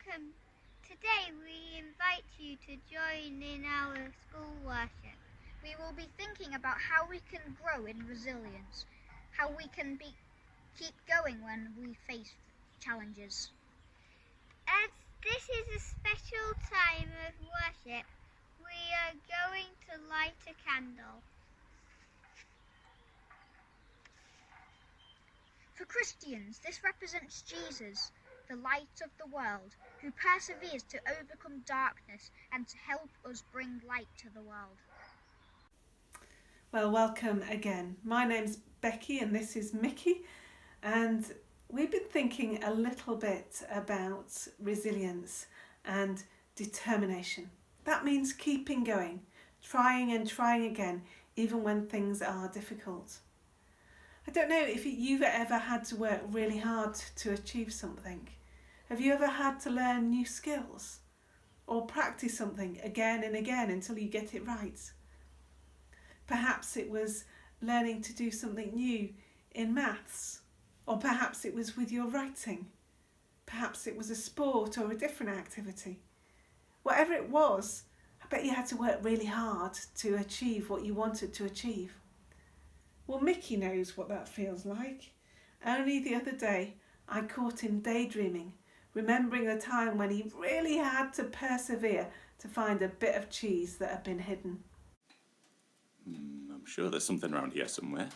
welcome. Today we invite you to join in our school worship. We will be thinking about how we can grow in resilience, how we can keep going when we face challenges. As this is a special time of worship, we are going to light a candle. For Christians, this represents Jesus, the light of the world, who perseveres to overcome darkness and to help us bring light to the world. Well, welcome again. My name's Becky and this is Mickey, and we've been thinking a little bit about resilience and determination. That means keeping going, trying and trying again, even when things are difficult. I don't know if you've ever had to work really hard to achieve something. Have you ever had to learn new skills or practice something again and again until you get it right? Perhaps it was learning to do something new in maths, or perhaps it was with your writing. Perhaps it was a sport or a different activity. Whatever it was, I bet you had to work really hard to achieve what you wanted to achieve. Well, Mickey knows what that feels like. Only the other day, I caught him daydreaming, remembering the time when he really had to persevere to find a bit of cheese that had been hidden. I'm sure there's something around here somewhere.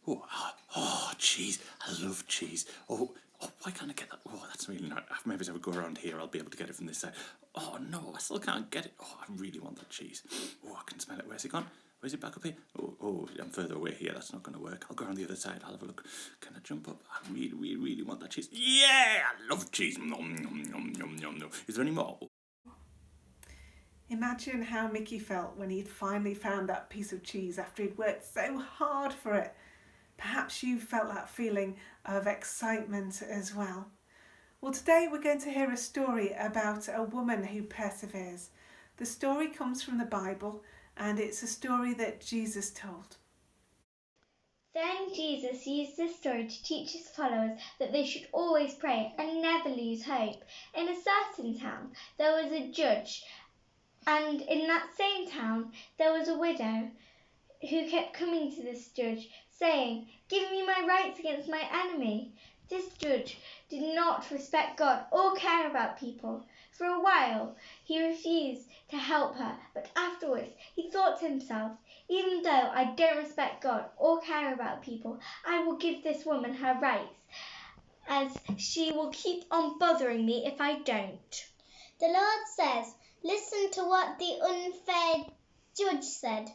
Oh, cheese. I love cheese. Oh, why can't I get that? Oh, that's really nice. Maybe if I go around here, I'll be able to get it from this side. Oh, no, I still can't get it. Oh, I really want that cheese. Oh, I can smell it. Where's it gone? Where's it back up here? Oh, I'm further away here. That's not going to work. I'll go around the other side. I'll have a look. Can I jump up? I really, really, really want that cheese. Yeah, I love cheese. Nom, nom, nom, nom, nom, nom. Is there any more? Imagine how Mickey felt when he'd finally found that piece of cheese after he'd worked so hard for it. Perhaps you felt that feeling of excitement as well. Well, today we're going to hear a story about a woman who perseveres. The story comes from the Bible, and it's a story that Jesus told. Then Jesus used this story to teach his followers that they should always pray and never lose hope. In a certain town, there was a judge, and in that same town, there was a widow who kept coming to this judge, saying, "Give me my rights against my enemy." This judge did not respect God or care about people. For a while, he refused to help her, but afterwards he thought to himself, "Even though I don't respect God or care about people, I will give this woman her rights, as she will keep on bothering me if I don't." The Lord says, listen to what the unfair judge said.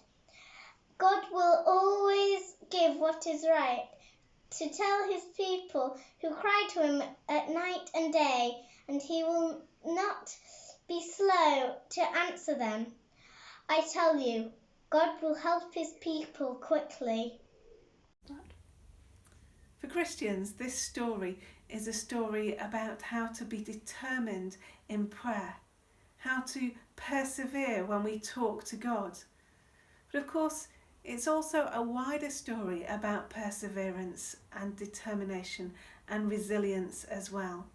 God will always give what is right, to tell his people who cry to him at night and day, and he will not be slow to answer them. I tell you, God will help his people quickly. For Christians, this story is a story about how to be determined in prayer, how to persevere when we talk to God. But of course, it's also a wider story about perseverance and determination and resilience as well.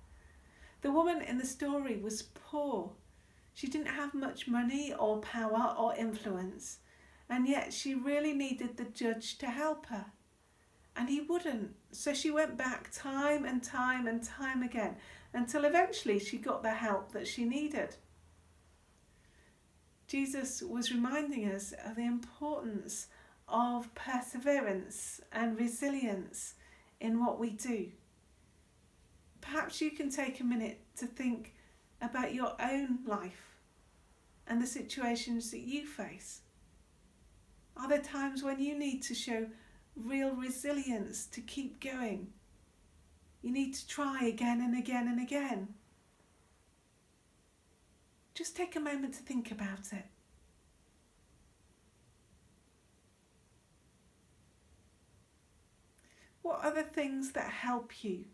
The woman in the story was poor. She didn't have much money or power or influence, and yet she really needed the judge to help her. And he wouldn't, so she went back time and time and time again until eventually she got the help that she needed. Jesus was reminding us of the importance of perseverance and resilience in what we do. Perhaps you can take a minute to think about your own life and the situations that you face. Are there times when you need to show real resilience to keep going? You need to try again and again and again. Just take a moment to think about it. What are the things that help you?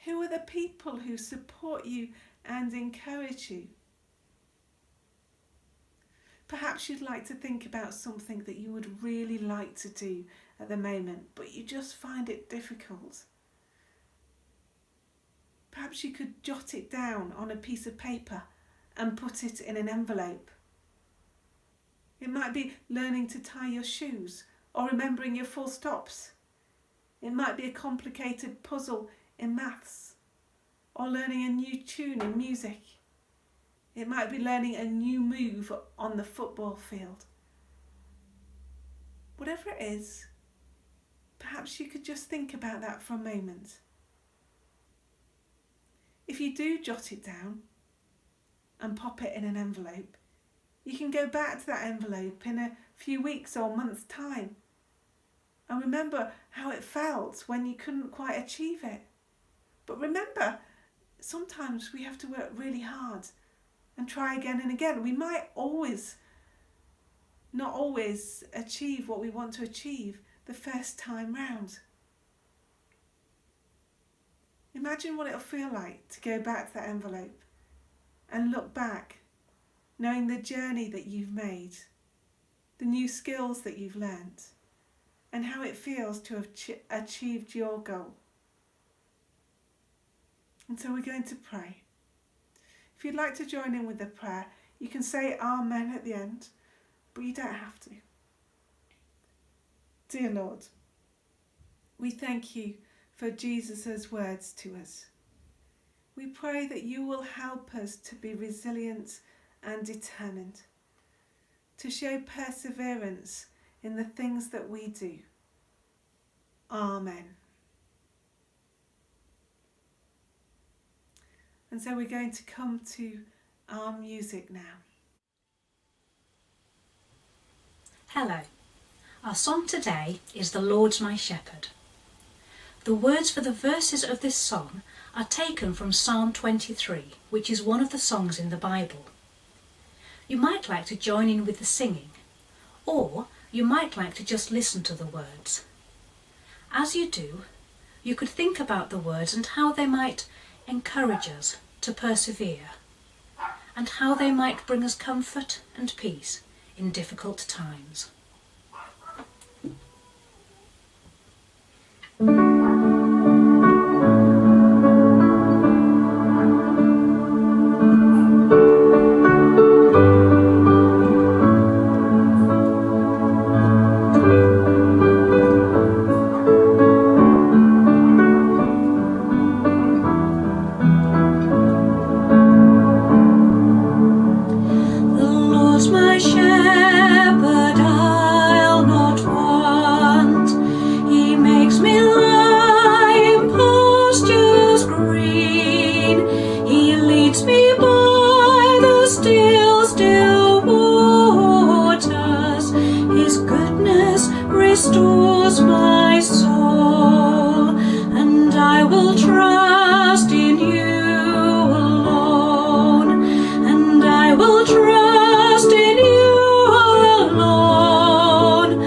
Who are the people who support you and encourage you? Perhaps you'd like to think about something that you would really like to do at the moment, but you just find it difficult. Perhaps you could jot it down on a piece of paper and put it in an envelope. It might be learning to tie your shoes or remembering your full stops. It might be a complicated puzzle in maths or learning a new tune in music. It might be learning a new move on the football field. Whatever it is, perhaps you could just think about that for a moment. If you do jot it down and pop it in an envelope, you can go back to that envelope in a few weeks or months' time and remember how it felt when you couldn't quite achieve it. But remember, sometimes we have to work really hard and try again and again. We might not always achieve what we want to achieve the first time round. Imagine what it'll feel like to go back to that envelope and look back, knowing the journey that you've made, the new skills that you've learnt, and how it feels to have achieved your goal. And so we're going to pray. If you'd like to join in with the prayer, you can say Amen at the end, but you don't have to. Dear Lord, we thank you for Jesus' words to us. We pray that you will help us to be resilient and determined, to show perseverance in the things that we do. Amen. And so we're going to come to our music now. Hello. Our song today is "The Lord's My Shepherd." The words for the verses of this song are taken from Psalm 23, which is one of the songs in the Bible. You might like to join in with the singing, or you might like to just listen to the words. As you do, you could think about the words and how they might encourage us to persevere, and how they might bring us comfort and peace in difficult times. Restores my soul, and I will trust in you alone, and I will trust in you alone,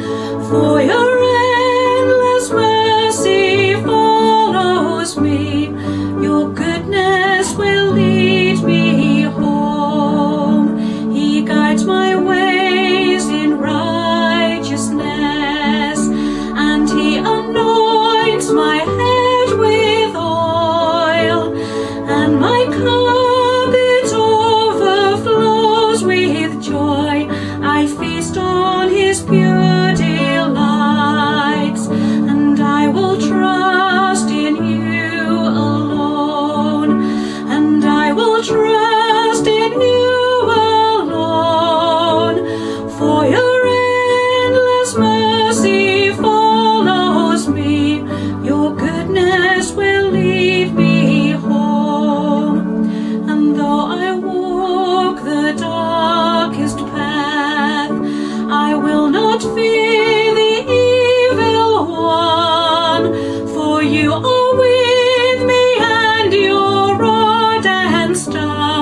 for your endless mercy follows me, your goodness will lead me home, he guides my ways in righteousness, and he anoints my head with oil, and my cup it overflows with joy. I feast on his pure delights, and I will trust in you alone, and I will trust in you alone, for your endless mercy follows me, your goodness will lead me home. And though I walk the darkest path, I will not fear the evil one, for you are with me, and your rod and staff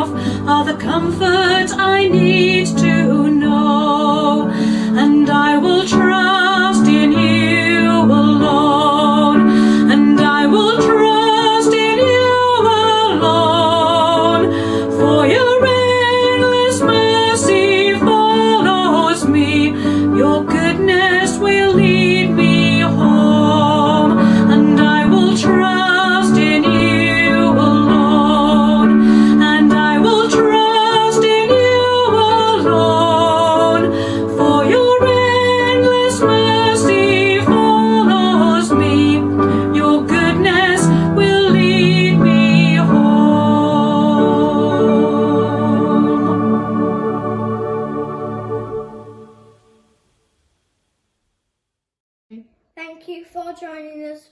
you for joining us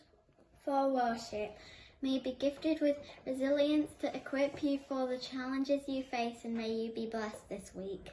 for worship. May you be gifted with resilience to equip you for the challenges you face, and may you be blessed this week.